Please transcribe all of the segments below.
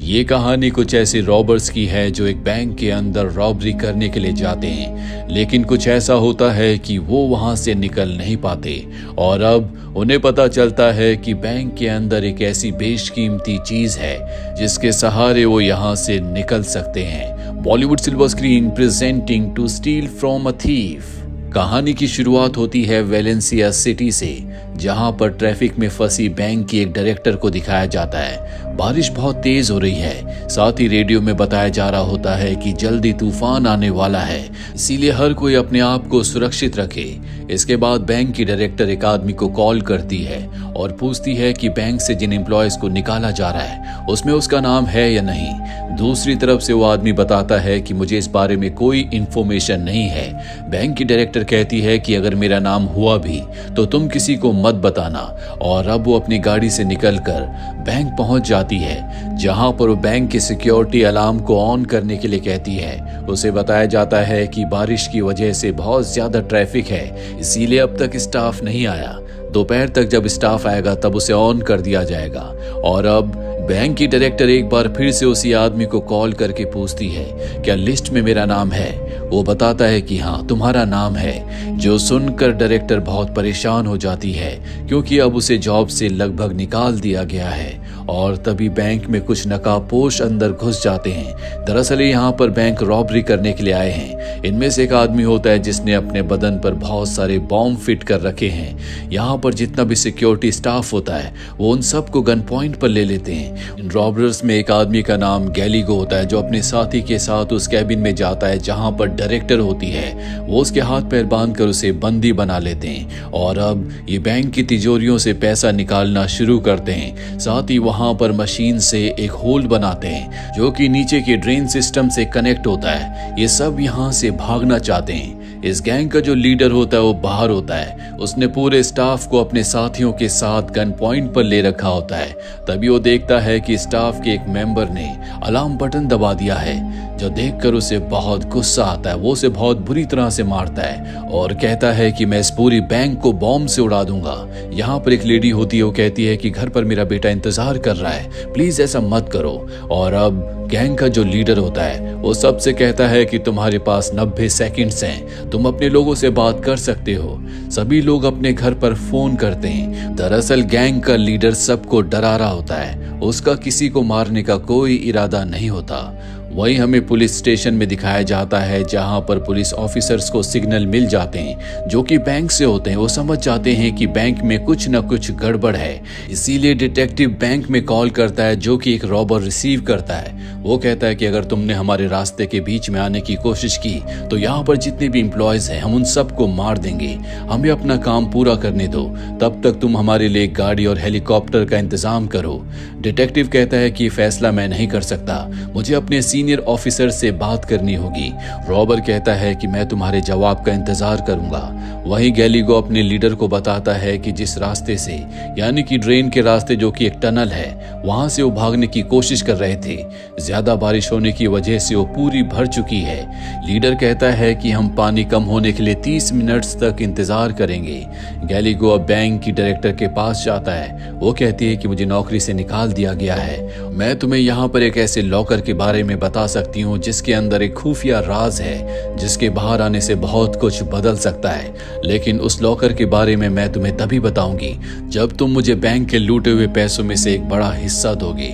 ये कहानी कुछ ऐसे रॉबर्स की है जो एक बैंक के अंदर रॉबरी करने के लिए जाते हैं, लेकिन कुछ ऐसा होता है कि वो वहां से निकल नहीं पाते और अब उन्हें पता चलता है कि बैंक के अंदर एक ऐसी बेशकीमती चीज है जिसके सहारे वो यहाँ से निकल सकते हैं। Bollywood silver screen presenting to steal from a thief. कहानी की शुरुआत होती है वेलेंसिया सिटी से, जहां पर ट्रैफिक में फंसी बैंक की एक डायरेक्टर को दिखाया जाता है। बारिश बहुत तेज हो रही है, साथ ही रेडियो में बताया जा रहा होता है कि जल्दी तूफान आने वाला है, इसीलिए हर कोई अपने आप को सुरक्षित रखे। इसके बाद बैंक की डायरेक्टर एक आदमी को कॉल करती है और पूछती है कि बैंक से जिन एम्प्लॉयज को निकाला जा रहा है उसमें उसका नाम है या नहीं। दूसरी तरफ से वो आदमी बताता है कि मुझे इस बारे में कोई इंफॉर्मेशन नहीं है। बैंक की डायरेक्टर कहती है कि अगर मेरा नाम हुआ भी तो तुम किसी को मत बताना, और अब वो अपनी गाड़ी से निकलकर बैंक पहुंच जाती है, जहां पर वो बैंक के सिक्योरिटी अलार्म को ऑन करने के लिए कहती है। उसे बताया जाता है कि बारिश की वजह से बहुत ज्यादा ट्रैफिक है, इसीलिए अब तक स्टाफ नहीं आया। दोपहर तक जब स्टाफ आएगा तब उसे ऑन कर दिया जाएगा। और अब बैंक की डायरेक्टर एक बार फिर से उसी आदमी को कॉल करके पूछती है, क्या लिस्ट में मेरा नाम है? वो बताता है कि हाँ, तुम्हारा नाम है। जो सुनकर डायरेक्टर बहुत परेशान हो जाती है, क्योंकि अब उसे जॉब से लगभग निकाल दिया गया है। और तभी बैंक में कुछ नकाबपोश अंदर घुस जाते हैं। दरअसल यहाँ पर बैंक रॉबरी करने के लिए आए हैं। इनमें से एक आदमी होता है जिसने अपने बदन पर बहुत सारे बॉम्ब फिट कर रखे हैं। यहाँ पर जितना भी सिक्योरिटी स्टाफ होता है वो उन सबको गन पॉइंट पर ले लेते हैं। इन रॉबर्स में एक आदमी का नाम गैलीगो होता है, जो अपने साथी के साथ उस कैबिन में जाता है जहाँ पर डायरेक्टर होती है। वो उसके हाथ पैर बांध कर उसे बंदी बना लेते हैं और अब ये बैंक की तिजोरियों से पैसा निकालना शुरू करते हैं। साथ ही वहां पर मशीन से एक होल बनाते हैं जो कि नीचे के ड्रेन सिस्टम से कनेक्ट होता है। ये सब यहाँ से भागना चाहते हैं। इस गैंग का जो लीडर होता है वो बाहर होता है। उसने पूरे स्टाफ को अपने साथियों के साथ गन पॉइंट पर ले रखा होता है। तभी वो देखता है कि स्टाफ के एक मेंबर ने अलार्म बटन दबा दिया है, जो देखकर उसे बहुत गुस्सा आता है। वो उसे बहुत बुरी तरह से मारता है और कहता है कि मैं इस पूरी बैंक को बॉम्ब से उड़ा दूंगा। यहाँ पर एक लेडी होती है, वो कहती है कि घर पर मेरा बेटा इंतजार कर रहा है, प्लीज ऐसा मत करो। और अब गैंग का जो लीडर होता है वो सबसे कहता है कि तुम्हारे पास 90 सेकंड्स हैं, तुम अपने लोगों से बात कर सकते हो। सभी लोग अपने घर पर फोन करते हैं। दरअसल गैंग का लीडर सबको डरा रहा होता है, उसका किसी को मारने का कोई इरादा नहीं होता। वहीं हमें पुलिस स्टेशन में दिखाया जाता है, जहां पर पुलिस ऑफिसर्स को सिग्नल मिल जाते हैं जो कि बैंक से होते हैं। वो समझ जाते हैं कि बैंक में कुछ न कुछ गड़बड़ है, इसीलिए डिटेक्टिव बैंक में कॉल करता है, जो कि एक रॉबर रिसीव करता है। वो कहता है कि अगर तुमने हमारे रास्ते के बीच में आने की कोशिश की तो यहाँ पर जितने भी एम्प्लॉयज हैं हम उन सबको मार देंगे, हमें अपना काम पूरा करने दो, तब तक तुम हमारे लिए गाड़ी और हेलीकॉप्टर का इंतजाम करो। डिटेक्टिव कहता है कि फैसला मैं नहीं कर सकता, मुझे अपने सीनियर ऑफिसर से बात करनी होगी। रॉबर कहता है कि मैं तुम्हारे जवाब का इंतजार करूंगा। वहीं गैलीगो अपने लीडर को बताता है कि जिस रास्ते से, यानी कि ड्रेन के रास्ते जो कि एक टनल है, वहां से वो भागने की कोशिश कर रहे थे। ज्यादा बारिश होने की वजह से वो पूरी भर चुकी है। लीडर कहता है कि हम पानी कम होने के लिए 30 मिनट तक इंतजार करेंगे। गैलीगो अब बैंक की डायरेक्टर के पास जाता है। वो कहती है कि मुझे नौकरी से निकाल दिया गया है, मैं तुम्हें यहाँ पर एक ऐसे लॉकर के बारे में बता सकती हूँ जिसके अंदर एक खुफिया राज है, जिसके बाहर आने से बहुत कुछ बदल सकता है। लेकिन उस लॉकर के बारे में मैं तुम्हें तभी बताऊंगी जब तुम मुझे बैंक के लूटे हुए पैसों में से एक बड़ा हिस्सा दोगे।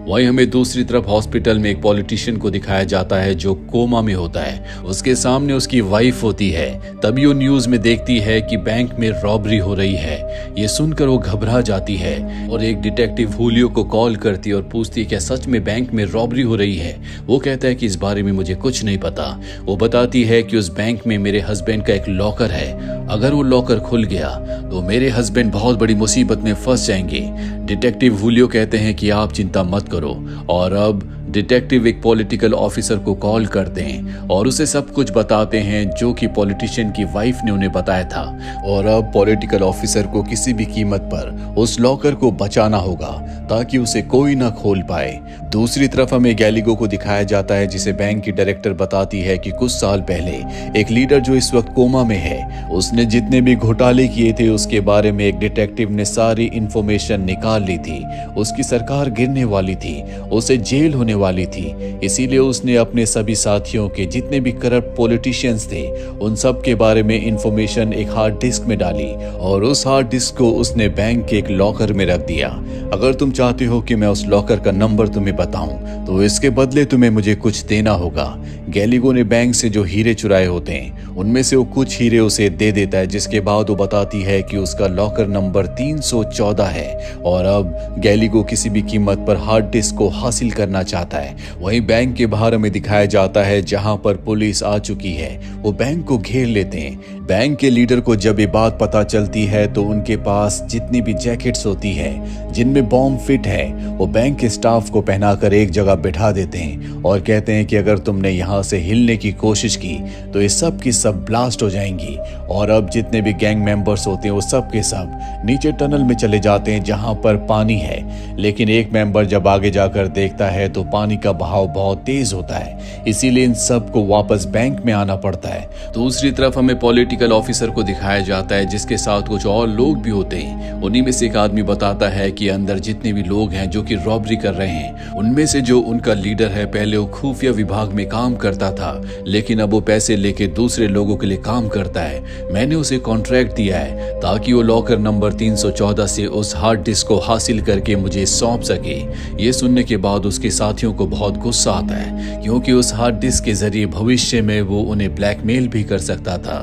वहीं हमें दूसरी तरफ हॉस्पिटल में एक पॉलिटिशियन को दिखाया जाता है जो कोमा में होता है। उसके सामने उसकी वाइफ होती है। तभी वो न्यूज में देखती है कि बैंक में रॉबरी हो रही है। ये सुनकर वो घबरा जाती है और एक डिटेक्टिव हुलियो को कॉल करती है और पूछती है क्या सच में बैंक में रॉबरी हो रही है। वो कहता है कि इस बारे में मुझे कुछ नहीं पता। वो बताती है कि उस बैंक में मेरे हस्बैंड का एक लॉकर है, अगर वो लॉकर खुल गया तो मेरे हस्बैंड बहुत बड़ी मुसीबत में फंस जाएंगे। डिटेक्टिव हुलियो कहते हैं कि आप चिंता मत करो। और अब डिटेक्टिव एक पॉलिटिकल ऑफिसर को कॉल करते हैं और उसे सब कुछ बताते हैं जो कि पॉलिटिशियन की वाइफ ने उन्हें बताया था। और अब पॉलिटिकल ऑफिसर को किसी भी कीमत पर उस लॉकर को बचाना होगा ताकि उसे कोई ना खोल पाए। दूसरी तरफ हमें गैलिगो को दिखाया जाता है जिसे बैंक की डायरेक्टर बताती है कि कुछ साल पहले एक लीडर जो इस वक्त कोमा में है, उसने जितने भी घोटाले किए थे उसके बारे में एक डिटेक्टिव ने सारी इंफॉर्मेशन निकाल ली थी। उसकी सरकार गिरने वाली थी, उसे जेल होने वाली थी, इसीलिए उसने अपने सभी साथियों के जितने भी करप्ट पॉलिटिशियंस थे उन सब के बारे में इंफॉर्मेशन एक हार्ड डिस्क में डाली और उस हार्ड डिस्क को उसने बैंक के एक लॉकर में रख दिया। अगर तुम चाहते हो कि मैं उस लॉकर का नंबर तुम्हें बताऊं तो इसके बदले तुम्हें मुझे कुछ देना होगा। गैलिगो ने बैंक से जो हीरे चुराए होते हैं उनमें से वो कुछ हीरे उसे दे देता है, जिसके बाद वो बताती है कि उसका लॉकर नंबर 314 है और अब गैलिगो किसी भी कीमत पर हार्ड डिस्क को हासिल करना चाहता है। वहीं बैंक के बाहर हमें दिखाया जाता है जहां पर पुलिस आ चुकी है। वो बैंक को घेर लेते हैं। बैंक के लीडर को जब ये बात पता चलती है तो उनके पास जितनी भी जैकेट्स होती है जिनमें बॉम्ब फिट है वो बैंक के स्टाफ को पहनाकर एक जगह बिठा देते हैं और कहते हैं कि अगर तुमने यहाँ से हिलने की कोशिश की तो ये सब की सब ब्लास्ट हो जाएंगी। और अब जितने भी गैंग मेंबर्स होते हैं वो सब के सब नीचे टनल में चले जाते हैं जहां पर पानी है। लेकिन एक मेंबर जब आगे जाकर देखता है तो पानी का बहाव बहुत तेज होता है, इसीलिए इन सब को वापस बैंक में आना पड़ता है। दूसरी तरफ हमें पॉलिटिकल ऑफिसर को दिखाया जाता है जिसके साथ कुछ और लोग भी होते हैं। उन्हीं में से एक आदमी बताता है कि अंदर जितने भी लोग हैं जो कि रॉबरी कर रहे हैं उनमें से जो उनका लीडर है पहले वो खुफिया विभाग में काम करता था, लेकिन अब वो पैसे लेके दूसरे लोगों के लिए काम करता है। मैंने उसे कॉन्ट्रैक्ट दिया है ताकि वो लॉकर नंबर 314 से उस हार्ड डिस्क को हासिल करके मुझे सौंप सके। ये सुनने के बाद उसके साथियों को बहुत गुस्सा आता है क्योंकि उस हार्ड डिस्क के जरिए भविष्य में वो उन्हें ब्लैकमेल भी कर सकता था।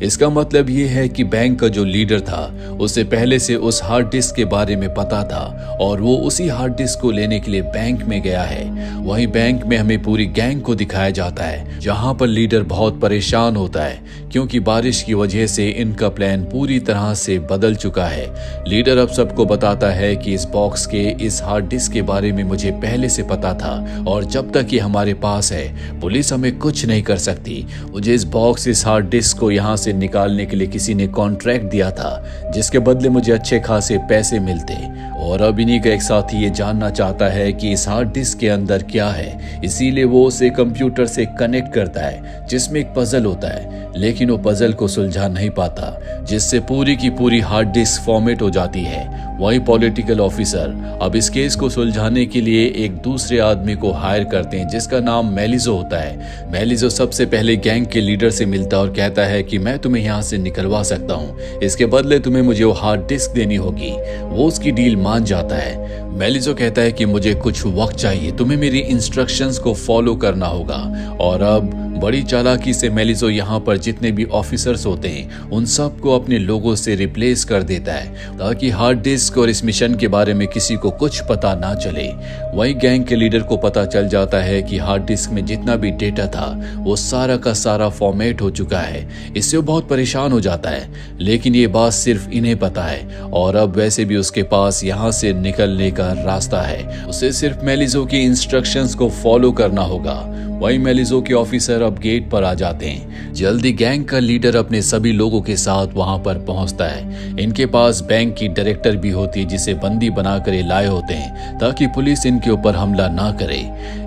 इसका मतलब ये है कि बैंक का जो लीडर था उसे पहले से उस हार्ड डिस्क के बारे में पता था और वो उसी हार्ड डिस्क को लेने के लिए बैंक में गया है। वहीं बैंक में हमें पूरी गैंग को दिखाया जाता है जहां पर लीडर बहुत परेशान होता है क्योंकि बारिश की वजह से इनका प्लान पूरी तरह से बदल चुका है। लीडर अब सबको बताता है कि इस बॉक्स के इस हार्ड डिस्क के बारे में मुझे पहले से पता था और जब तक ये हमारे पास है पुलिस हमें कुछ नहीं कर सकती। मुझे इस बॉक्स इस हार्ड डिस्क को यहाँ से निकालने के लिए किसी ने कॉन्ट्रैक्ट दिया था जिसके बदले मुझे अच्छे खासे पैसे मिलते। और अब इन्हीं का एक साथी ये जानना चाहता है कि इस हार्ड डिस्क के अंदर क्या है, इसीलिए वो उसे कंप्यूटर से कनेक्ट करता है जिसमें एक पजल होता है, लेकिन वो पजल को सुलझा नहीं पाता जिससे पूरी की पूरी हार्ड डिस्क फॉर्मेट हो जाती है। वही पॉलिटिकल ऑफिसर अब इस केस को सुलझाने के लिए एक दूसरे आदमी को हायर करते हैं जिसका नाम मेलिजो होता है। मेलिजो सबसे पहले गैंग के लीडर से मिलता है और कहता है कि मैं तुम्हें यहाँ से निकलवा सकता हूँ, इसके बदले तुम्हें मुझे वो हार्ड डिस्क देनी होगी। वो उसकी डील मान जाता है। मेलिजो कहता है कि मुझे कुछ वक्त चाहिए, तुम्हें मेरी इंस्ट्रक्शंस को फॉलो करना होगा। और अब बड़ी चालाकी से मेलिजो यहाँ पर जितने भी ऑफिसर्स होते हैं उन सबको अपने लोगों से रिप्लेस कर देता है ताकि हार्ड डिस्क और इस मिशन के बारे में किसी को कुछ पता ना चले। वहीं गैंग के लीडर को पता चल जाता है कि हार्ड डिस्क में जितना भी डेटा था वो सारा का सारा फॉर्मेट हो चुका है। इससे वो बहुत परेशान हो जाता है, लेकिन ये बात सिर्फ इन्हें पता है और अब वैसे भी उसके पास यहाँ से निकलने का रास्ता है। उसे सिर्फ मेलिजो की इंस्ट्रक्शंस को फॉलो करना होगा। वहीं मेलिजो के ऑफिसर अब गेट पर आ जाते हैं। जल्दी गैंग का लीडर अपने सभी लोगों के साथ वहां पर पहुंचता है। इनके पास बैंक की डायरेक्टर भी होती है जिसे बंदी बनाकर लाए होते हैं ताकि पुलिस इनके ऊपर हमला ना करे।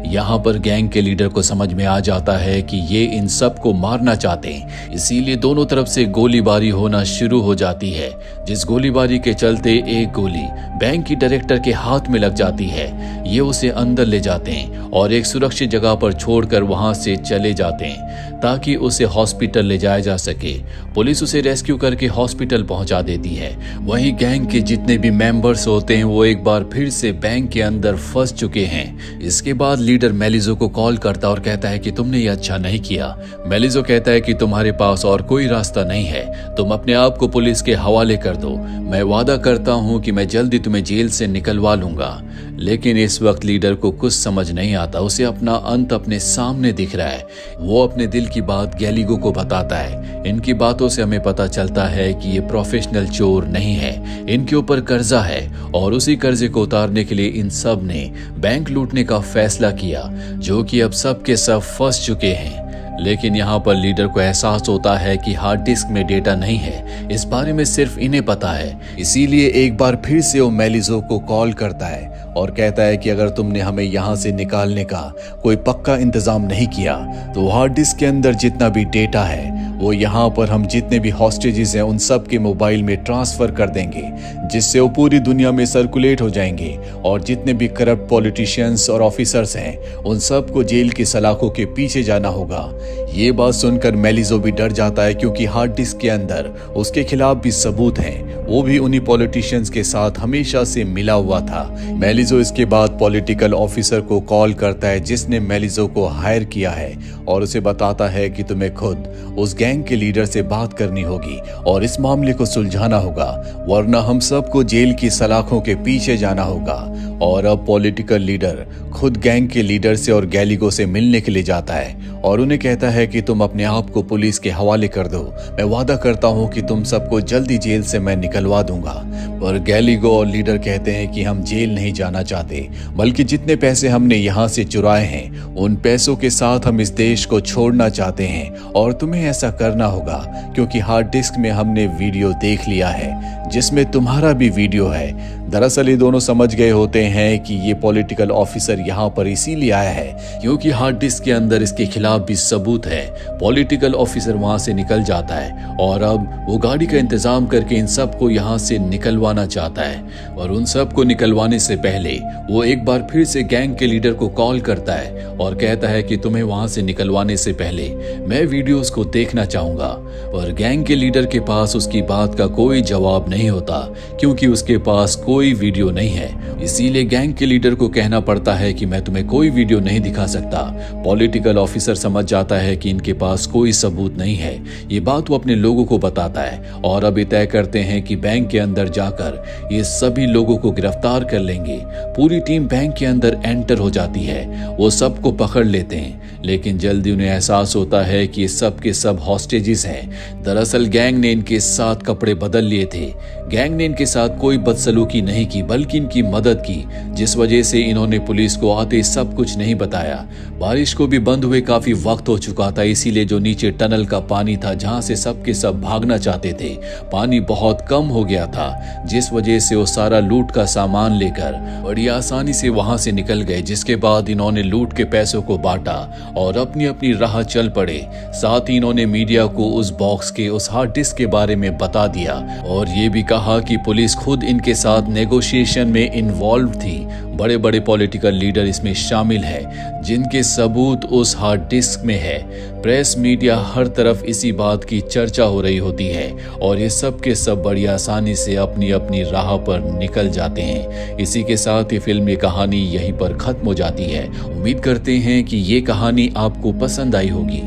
यहाँ पर गैंग के लीडर को समझ में आ जाता है कि ये इन सब को मारना चाहते हैं, इसीलिए दोनों तरफ से गोलीबारी होना शुरू हो जाती है। जिस गोलीबारी के चलते एक गोली बैंक की डायरेक्टर के हाथ में लग जाती है। ये उसे अंदर ले जाते हैं और एक सुरक्षित जगह पर छोड़कर वहां से चले जाते हैं ताकि उसे हॉस्पिटल ले जाया जा सके। पुलिस उसे रेस्क्यू करके हॉस्पिटल पहुंचा देती है। वहीं गैंग के जितने भी मेंबर्स होते हैं वो एक बार फिर से बैंक के अंदर फंस चुके हैं। इसके बाद लीडर मेलिजो को कॉल करता और कहता है कि तुमने ये अच्छा नहीं किया। मेलिजो कहता है कि तुम्हारे पास और कोई रास्ता नहीं है, तुम अपने आप को पुलिस के हवाले कर दो। मैं वादा करता हूं कि मैं जल्दी तुम्हें जेल से निकलवा लूंगा। लेकिन इस वक्त लीडर को कुछ समझ नहीं आता। उसे अपना अंत अपने सामने दिख रहा है। वो अपने दिल की बात गैलिगो को बताता है। इनकी बातों से हमें पता चलता है कि ये प्रोफेशनल चोर नहीं है, इनके ऊपर कर्जा है और उसी कर्जे को उतारने के लिए इन सब ने बैंक लूटने का फैसला किया। दिया, जो कि अब सब के सब फंस चुके हैं। लेकिन यहाँ पर लीडर को एहसास होता है कि हार्ड डिस्क में डेटा नहीं है, इस बारे में सिर्फ इन्हें पता है। इसीलिए एक बार फिर से वो मेलिज़ो को कॉल करता है और कहता है कि अगर तुमने हमें यहाँ से निकालने का कोई पक्का इंतजाम नहीं किया तो हार्ड डिस्क के अंदर जितना भी डेटा है वो यहाँ पर हम जितने भी हॉस्टेजेस हैं उन सब के मोबाइल में ट्रांसफर कर देंगे, जिससे वो पूरी दुनिया में सर्कुलेट हो जाएंगे और जितने भी करप्ट पॉलिटिशियंस और ऑफिसर्स हैं उन सबको जेल की सलाखों के पीछे जाना होगा। ये बात सुनकर मेलिज़ो भी डर जाता है, क्योंकि हार्ड डिस्क के अंदर उसके खिलाफ भी सबूत हैं, वो भी उन्हीं पॉलिटिशियंस के साथ हमेशा से मिला हुआ था। मेलिज़ो इसके बाद पॉलिटिकल ऑफिसर को कॉल करता है जिसने मेलिज़ो को हायर किया है और उसे बताता है कि तुम्हें खुद उस गैंग के लीडर से बात करनी होगी और इस मामले को सुलझाना होगा, वरना हम सबको जेल की सलाखों के पीछे जाना होगा। और अब पॉलिटिकल लीडर खुद गैंग के लीडर से और गैलिगो से मिलने के लिए जाता है और उन्हें कहता है कि तुम अपने आप को पुलिस के हवाले कर दो, मैं वादा करता हूं कि तुम सबको जल्दी जेल से मैं निकलवा दूंगा। पर गैलिगो और लीडर कहते हैं कि हम जेल नहीं जाना चाहते, बल्कि जितने पैसे हमने यहाँ से चुराए हैं उन पैसों के साथ हम इस देश को छोड़ना चाहते हैं और तुम्हें ऐसा करना होगा, क्योंकि हार्ड डिस्क में हमने वीडियो देख लिया है जिसमें तुम्हारा भी वीडियो है। दरअसल ये दोनों समझ गए होते हैं कि ये पॉलिटिकल ऑफिसर यहाँ पर इसीलिए आया है क्योंकि हार्ड डिस्क के अंदर इसके खिलाफ भी सबूत है। पॉलिटिकल ऑफिसर वहां से निकल जाता है और अब वो गाड़ी का इंतजाम करके इन सबको यहाँ से निकलवाना चाहता है। और उन सबको निकलवाने से पहले वो एक बार फिर से गैंग के लीडर को कॉल करता है और कहता है कि तुम्हें वहां से निकलवाने से पहले मैं वीडियोस को देखना चाहूंगा। पर गैंग के लीडर के पास उसकी बात का कोई जवाब नहीं होता, क्योंकि उसके पास कोई वीडियो नहीं है। इसीलिए गैंग के लीडर को कहना पड़ता है कि मैं तुम्हें कोई वीडियो नहीं दिखा सकता। पॉलिटिकल ऑफिसर समझ जाता है कि इनके पास कोई सबूत नहीं है। ये बात वो अपने लोगों को बताता है और अब ये तय करते हैं कि बैंक के अंदर जाकर ये सभी लोगों को गिरफ्तार कर लेंगे। पूरी टीम बैंक के अंदर एंटर हो जाती है, वो सबको पकड़ लेते हैं, लेकिन जल्दी उन्हें एहसास होता है कि ये सब के सब हॉस्टेजेस हैं। दरअसल गैंग ने इनके साथ कपड़े बदल लिए थे। गैंग ने इनके साथ कोई बदसलूकी नहीं की, बल्कि इनकी मदद की, जिस वजह से इन्होंने पुलिस को आते सब कुछ नहीं बताया। बारिश को भी बंद हुए काफी वक्त हो चुका था, इसीलिए जो नीचे टनल का पानी था जहां से सब के सब भागना चाहते थे, पानी बहुत कम हो गया था, जिस वजह से वो सारा लूट का सामान लेकर बड़ी आसानी से वहां से निकल गए। जिसके बाद इन्होंने लूट के पैसों को बांटा और अपनी अपनी राह चल पड़े। साथ ही इन्होंने मीडिया को उस बॉक्स के, उस हार्ड डिस्क के बारे में बता दिया और ये भी कहा कि पुलिस खुद इनके साथ नेगोशिएशन में इन्वॉल्व थी। बड़े बड़े पॉलिटिकल लीडर इसमें शामिल है जिनके सबूत उस हार्ड डिस्क में है। प्रेस, मीडिया, हर तरफ इसी बात की चर्चा हो रही होती है और ये सब के सब बड़ी आसानी से अपनी अपनी राह पर निकल जाते हैं। इसी के साथ ये फिल्म, ये कहानी यहीं पर खत्म हो जाती है। उम्मीद करते हैं कि ये कहानी आपको पसंद आई होगी।